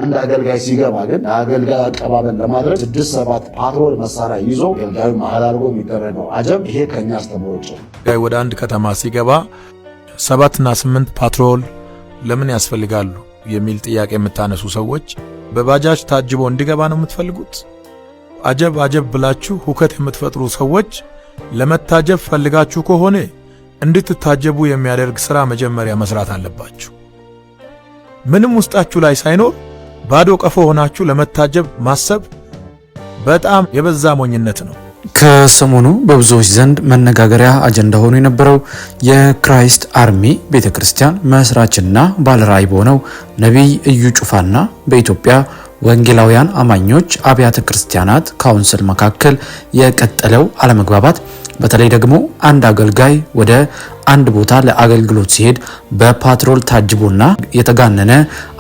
አንድ አገልጋይ ሲገባ ግን አገልጋይ አቀባበል ለማድረግ 6-7 ፓትሮል መሳሪያ ይዞ አገልጋዩ መሃል አድርጎ የሚደረገው አጀብ ይሄ ከኛ አስተምሮ ውጭ ነው። ወደ አንድ ከተማ ሲገባ 7 እና 8 ፓትሮል ለምን ያስፈልጋሉ የሚል ጥያቄ የምታነሱ ሰዎች በባጃጅ ታጅቦ እንዲገባ ነው የምትፈልጉት? አጀብ ብላችሁ ሁከት የምትፈጥሩ ሰዎች ለመታጀብ ፈልጋችሁ ከሆነ እንድትታጀቡ የሚያደርግ ሥራ መጀመሪያ መስራት አለባችሁ። ምንም ውስጣችሁ ላይ ሳይኖር ባዶ ቀፎ ሆናችሁ ለመታጀብ ማሰብ በጣም የበዛ ሞኝነት ነው። ከሰሞኑ በብዙዎች ዘንድ መነጋገሪያ አጀንዳ ሆኖ የነበረው የክራይስት አርሚ ቤተክርስቲያን መስራችና ባለራዕይ በሆነው ነቢይ እዩ ጩፋና በኢትዮጵያ ወንጌላውያን አማኞች አብያተ ክርስቲያናት ካውንስል መካከል የቀጠለው አለመግባባት በተለይ ደግሞ አንድ አገልጋይ ወደ አንድ ቦታ ለአገልግሎት ሲሄድ በፓትሮል ታጅቦና የተጋነነ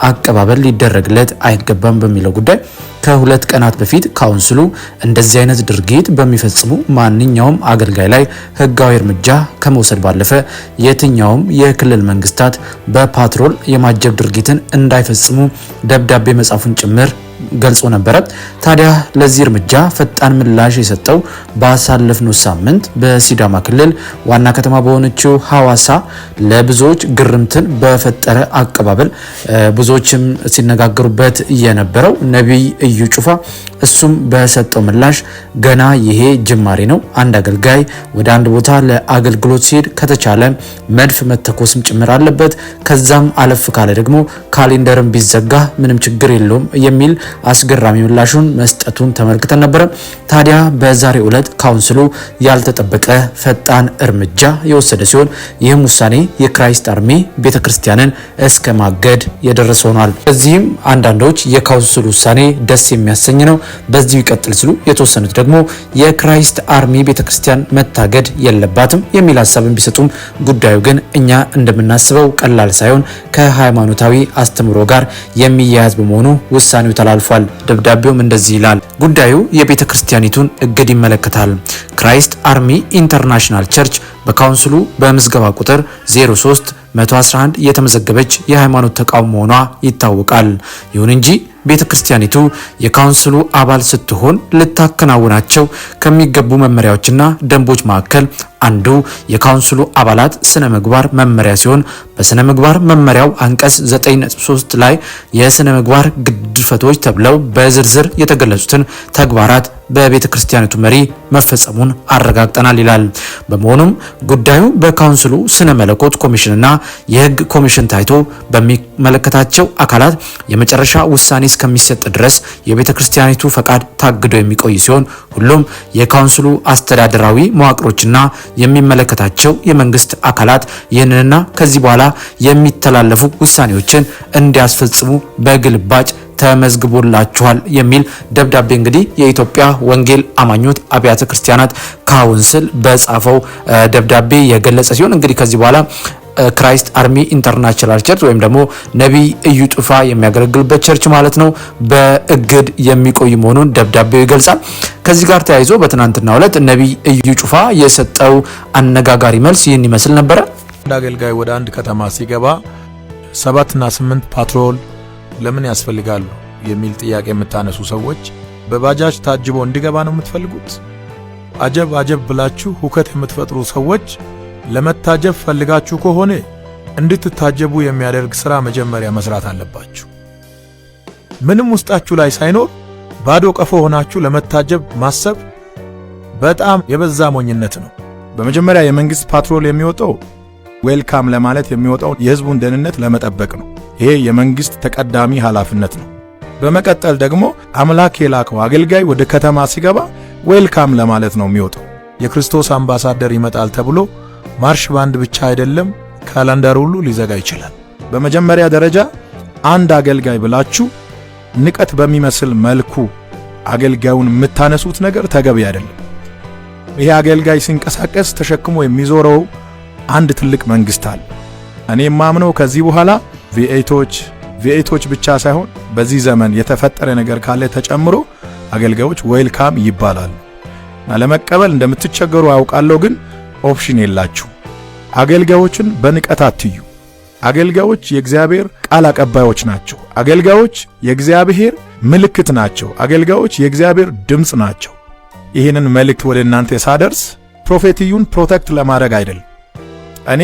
አቀባበል ሊደረግለት አይገባም በሚለው ጉዳይ ከሁለት ቀናት በፊት ካውንስሉ እንደዚህ አይነት ድርጊት በሚፈጽሙ ማንኛውም አገልጋይ ላይ ሕጋዊ እርምጃ ከመውሰድ ባለፈ የትኛውም የክልል መንግስታት በፓትሮል የማጀብ ድርጊትን እንዳይፈጽሙ ደብዳቤ መጻፉን ጭምር ገልጾ ነበረ። ታዲያ ለዚህ እርምጃ ፈጣን ምላሽ የሰጠው ባሳለፍነው ሳምንት በሲዳማ ክልል ዋና ከተማ በሆነችው ሐዋሳ ለብዙዎች ግርምትን በፈጠረ አቀባበል ብዙዎችም ሲነጋገሩበት የነበረው ነቢይ እዩ ጩፋ እሱም በሰጠው ምላሽ ገና ይሄ ጅማሬ ነው፣ አንድ አገልጋይ ወደ አንድ ቦታ ለአገልግሎት ሲሄድ ከተቻለ መድፍ መተኮስም ጭምር አለበት፣ ከዛም አለፍ ካለ ደግሞ ካሌንደርም ቢዘጋ ምንም ችግር የለውም የሚል አስገራሚ ምላሹን መስጠቱን ተመልክተን ነበር። ታዲያ በዛሬው ዕለት ካውንስሉ ያልተጠበቀ ፈጣን እርምጃ የወሰደ ሲሆን ይህም ውሳኔ የክራይስት አርሚ ቤተክርስቲያንን እስከ ማገድ የደረሰ ሆኗል። በዚህም አንዳንዶች የካውንስሉ ውሳኔ ደስ የሚያሰኝ ነው፣ በዚሁ ይቀጥል ሲሉ፣ የተወሰኑት ደግሞ የክራይስት አርሚ ቤተክርስቲያን መታገድ የለባትም የሚል ሐሳብን ቢሰጡም ጉዳዩ ግን እኛ እንደምናስበው ቀላል ሳይሆን ከሃይማኖታዊ አስተምሮ ጋር የሚያያዝ በመሆኑ ውሳኔው ተላልፏል። ደብዳቤውም እንደዚህ ይላል። ጉዳዩ የቤተክርስቲያኒቱን እግድ ይመለከታል። ክራይስት አርሚ ኢንተርናሽናል ቸርች በካውንስሉ በምዝገባ ቁጥር 03-111 የተመዘገበች የሃይማኖት ተቋም መሆኗ ይታወቃል። ይሁን እንጂ ቤተክርስቲያኒቱ የካውንስሉ አባል ስትሆን ልታከናውናቸው ከሚገቡ መመሪያዎችና ደንቦች መካከል አንዱ የካውንስሉ አባላት ስነ ምግባር መመሪያ ሲሆን በስነ ምግባር መመሪያው አንቀጽ 9.3 ላይ የስነ ምግባር ግድፈቶች ተብለው በዝርዝር የተገለጹትን ተግባራት በቤተክርስቲያኒቱ መሪ መፈጸሙን አረጋግጠናል ይላል። በመሆኑም ጉዳዩ በካውንስሉ ስነ መለኮት ኮሚሽንና የህግ ኮሚሽን ታይቶ በሚመለከታቸው አካላት የመጨረሻ ውሳኔ እስከሚሰጥ ድረስ የቤተክርስቲያኒቱ ፈቃድ ታግዶ የሚቆይ ሲሆን ሁሉም የካውንስሉ አስተዳደራዊ መዋቅሮችና የሚመለከታቸው የመንግስት አካላት ይህንንና ከዚህ በኋላ የሚተላለፉ ውሳኔዎችን እንዲያስፈጽሙ በግልባጭ ተመዝግቦላችኋል የሚል ደብዳቤ እንግዲህ የኢትዮጵያ ወንጌል አማኞች አብያተ ክርስቲያናት ካውንስል በጻፈው ደብዳቤ የገለጸ ሲሆን እንግዲህ ከዚህ በኋላ ክራይስት አርሚ ኢንተርናሽናል ቸርች ወይም ደግሞ ነቢይ እዩ ጩፋ የሚያገለግልበት ቸርች ማለት ነው በእግድ የሚቆይ መሆኑን ደብዳቤው ይገልጻል። ከዚህ ጋር ተያይዞ በትናንትናው ዕለት ነቢይ እዩ ጩፋ የሰጠው አነጋጋሪ መልስ ይህን ይመስል ነበረ። አንድ አገልጋይ ወደ አንድ ከተማ ሲገባ 7 እና 8 ፓትሮል ለምን ያስፈልጋሉ የሚል ጥያቄ የምታነሱ ሰዎች በባጃጅ ታጅቦ እንዲገባ ነው የምትፈልጉት? አጀብ ብላችሁ ሁከት የምትፈጥሩ ሰዎች ለመታጀብ ፈልጋችሁ ከሆነ እንድትታጀቡ የሚያደርግ ሥራ መጀመሪያ መስራት አለባችሁ። ምንም ውስጣችሁ ላይ ሳይኖር ባዶ ቀፎ ሆናችሁ ለመታጀብ ማሰብ በጣም የበዛ ሞኝነት ነው። በመጀመሪያ የመንግስት ፓትሮል የሚወጣው ዌልካም ለማለት የሚወጣው የህዝቡን ደህንነት ለመጠበቅ ነው። ይሄ የመንግስት ተቀዳሚ ኃላፊነት ነው። በመቀጠል ደግሞ አምላክ የላከው አገልጋይ ወደ ከተማ ሲገባ ዌልካም ለማለት ነው የሚወጣው። የክርስቶስ አምባሳደር ይመጣል ተብሎ ማርሽ ባንድ ብቻ አይደለም ካላንደር ሁሉ ሊዘጋ ይችላል። በመጀመሪያ ደረጃ አንድ አገልጋይ ብላችሁ ንቀት በሚመስል መልኩ አገልጋዩን የምታነሱት ነገር ተገቢ አይደለም። ይሄ አገልጋይ ሲንቀሳቀስ ተሸክሞ የሚዞረው አንድ ትልቅ መንግስት አለ። እኔ ማምነው ከዚህ በኋላ ቪኤቶች ብቻ ሳይሆን በዚህ ዘመን የተፈጠረ ነገር ካለ ተጨምሮ አገልጋዮች ዌልካም ይባላሉ። ለመቀበል እንደምትቸገሩ አውቃለሁ፣ ግን ኦፕሽን የላችሁ። አገልጋዮችን በንቀት አትዩ። አገልጋዮች የእግዚአብሔር ቃል አቀባዮች ናቸው። አገልጋዮች የእግዚአብሔር ምልክት ናቸው። አገልጋዮች የእግዚአብሔር ድምጽ ናቸው። ይህንን መልእክት ወደ እናንተ ሳደርስ ፕሮፌቲዩን ፕሮቴክት ለማድረግ አይደለም። እኔ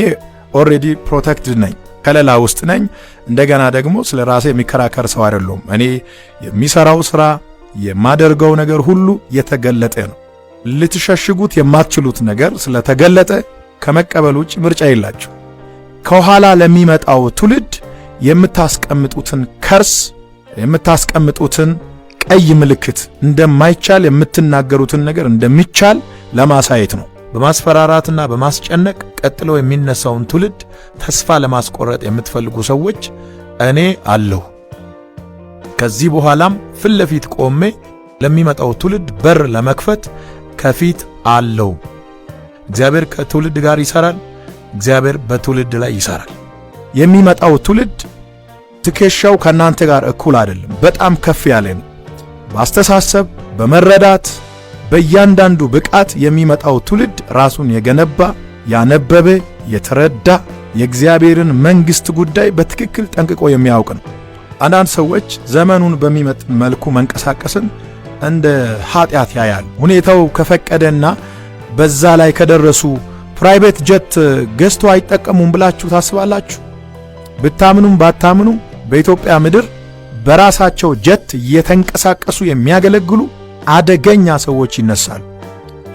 ኦልሬዲ ፕሮቴክትድ ነኝ፣ ከለላ ውስጥ ነኝ። እንደገና ደግሞ ስለ ራሴ የሚከራከር ሰው አይደለሁም። እኔ የሚሰራው ስራ የማደርገው ነገር ሁሉ የተገለጠ ነው። ልትሸሽጉት የማትችሉት ነገር ስለተገለጠ ከመቀበል ውጭ ምርጫ የላችሁ። ከኋላ ለሚመጣው ትውልድ የምታስቀምጡትን ከርስ የምታስቀምጡትን ቀይ ምልክት እንደማይቻል የምትናገሩትን ነገር እንደሚቻል ለማሳየት ነው። በማስፈራራትና በማስጨነቅ ቀጥሎ የሚነሳውን ትውልድ ተስፋ ለማስቆረጥ የምትፈልጉ ሰዎች እኔ አለሁ። ከዚህ በኋላም ፊት ለፊት ቆሜ ለሚመጣው ትውልድ በር ለመክፈት ከፊት አለው። እግዚአብሔር ከትውልድ ጋር ይሰራል። እግዚአብሔር በትውልድ ላይ ይሰራል። የሚመጣው ትውልድ ትከሻው ከናንተ ጋር እኩል አይደለም፣ በጣም ከፍ ያለ ነው። በአስተሳሰብ በመረዳት በእያንዳንዱ ብቃት የሚመጣው ትውልድ ራሱን የገነባ ያነበበ የተረዳ የእግዚአብሔርን መንግሥት ጉዳይ በትክክል ጠንቅቆ የሚያውቅ ነው። አንዳንድ ሰዎች ዘመኑን በሚመጥን መልኩ መንቀሳቀስን እንደ ኃጢአት ያያል። ሁኔታው ከፈቀደና በዛ ላይ ከደረሱ ፕራይቬት ጀት ገዝቶ አይጠቀሙም ብላችሁ ታስባላችሁ? ብታምኑም ባታምኑም በኢትዮጵያ ምድር በራሳቸው ጀት እየተንቀሳቀሱ የሚያገለግሉ አደገኛ ሰዎች ይነሳሉ።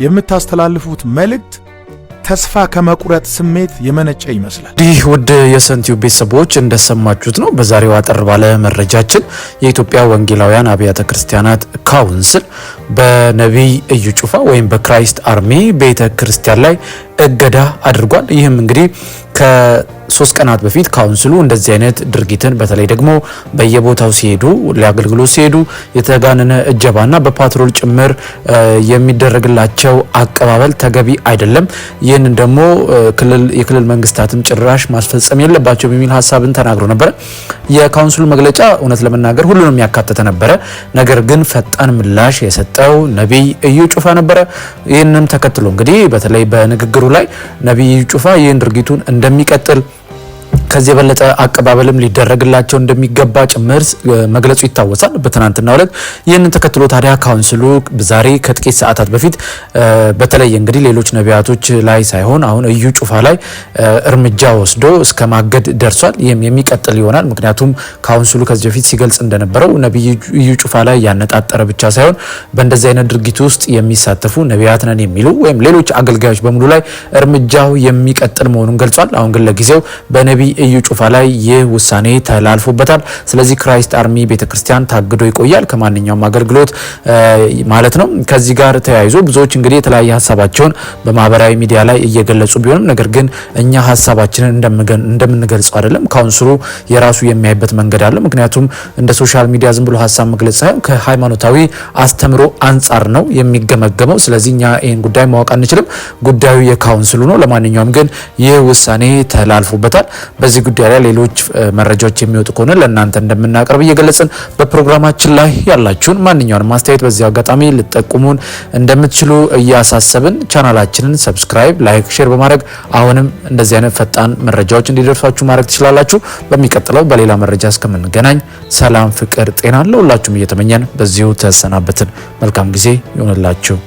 የምታስተላልፉት መልእክት ተስፋ ከመቁረጥ ስሜት የመነጨ ይመስላል። ይህ ውድ የሰንቲው ቤተሰቦች እንደሰማችሁት ነው። በዛሬው አጠር ባለ መረጃችን የኢትዮጵያ ወንጌላውያን አብያተ ክርስቲያናት ካውንስል በነቢይ እዩ ጩፋ ወይም በክራይስት አርሚ ቤተ ክርስቲያን ላይ እገዳ አድርጓል። ይህም እንግዲህ ከ3 ቀናት በፊት ካውንስሉ እንደዚህ አይነት ድርጊትን በተለይ ደግሞ በየቦታው ሲሄዱ ለአገልግሎት ሲሄዱ የተጋነነ እጀባና በፓትሮል ጭምር የሚደረግላቸው አቀባበል ተገቢ አይደለም፣ ይህንን ደግሞ የክልል መንግስታትም ጭራሽ ማስፈጸም የለባቸውም የሚል ሀሳብን ተናግሮ ነበረ። የካውንስሉ መግለጫ እውነት ለመናገር ሁሉንም ያካተተ ነበረ። ነገር ግን ፈጣን ምላሽ የሰጠው ነቢይ እዩ ጩፋ ነበረ። ይህንም ተከትሎ እንግዲህ በተለይ በንግግሩ ላይ ነቢይ እዩ ጩፋ ይህን ድርጊቱን እንደሚቀጥል ከዚህ የበለጠ አቀባበልም ሊደረግላቸው እንደሚገባ ጭምር መግለጹ ይታወሳል በትናንትናው ዕለት። ይህንን ተከትሎ ታዲያ ካውንስሉ ዛሬ ከጥቂት ሰዓታት በፊት በተለይ እንግዲህ ሌሎች ነቢያቶች ላይ ሳይሆን አሁን እዩ ጩፋ ላይ እርምጃ ወስዶ እስከ ማገድ ደርሷል። ይህም የሚቀጥል ይሆናል። ምክንያቱም ካውንስሉ ከዚህ በፊት ሲገልጽ እንደነበረው ነቢይ እዩ ጩፋ ላይ ያነጣጠረ ብቻ ሳይሆን በእንደዚህ አይነት ድርጊት ውስጥ የሚሳተፉ ነቢያት ነን የሚሉ ወይም ሌሎች አገልጋዮች በሙሉ ላይ እርምጃው የሚቀጥል መሆኑን ገልጿል። አሁን ግን ለጊዜው በነቢይ እዩ ጩፋ ላይ ይህ ውሳኔ ተላልፎበታል። ስለዚህ ክራይስት አርሚ ቤተክርስቲያን ታግዶ ይቆያል ከማንኛውም አገልግሎት ማለት ነው። ከዚህ ጋር ተያይዞ ብዙዎች እንግዲህ የተለያየ ሀሳባቸውን በማህበራዊ ሚዲያ ላይ እየገለጹ ቢሆንም ነገር ግን እኛ ሀሳባችንን እንደምንገልጸው አይደለም። ካውንስሉ የራሱ የሚያይበት መንገድ አለ። ምክንያቱም እንደ ሶሻል ሚዲያ ዝም ብሎ ሀሳብ መግለጽ ሳይሆን ከሃይማኖታዊ አስተምሮ አንጻር ነው የሚገመገመው። ስለዚህ እኛ ይህን ጉዳይ ማወቅ አንችልም። ጉዳዩ የካውንስሉ ነው። ለማንኛውም ግን ይህ ውሳኔ ተላልፎበታል። በዚህ ጉዳይ ላይ ሌሎች መረጃዎች የሚወጡ ከሆነ ለእናንተ እንደምናቀርብ እየገለጽን በፕሮግራማችን ላይ ያላችሁን ማንኛውንም አስተያየት በዚህ አጋጣሚ ልትጠቁሙን እንደምትችሉ እያሳሰብን ቻናላችንን ሰብስክራይብ፣ ላይክ፣ ሼር በማድረግ አሁንም እንደዚህ አይነት ፈጣን መረጃዎች እንዲደርሷችሁ ማድረግ ትችላላችሁ። በሚቀጥለው በሌላ መረጃ እስከምንገናኝ ሰላም፣ ፍቅር፣ ጤና ለሁላችሁም እየተመኘን በዚሁ ተሰናበትን። መልካም ጊዜ ይሆንላችሁ።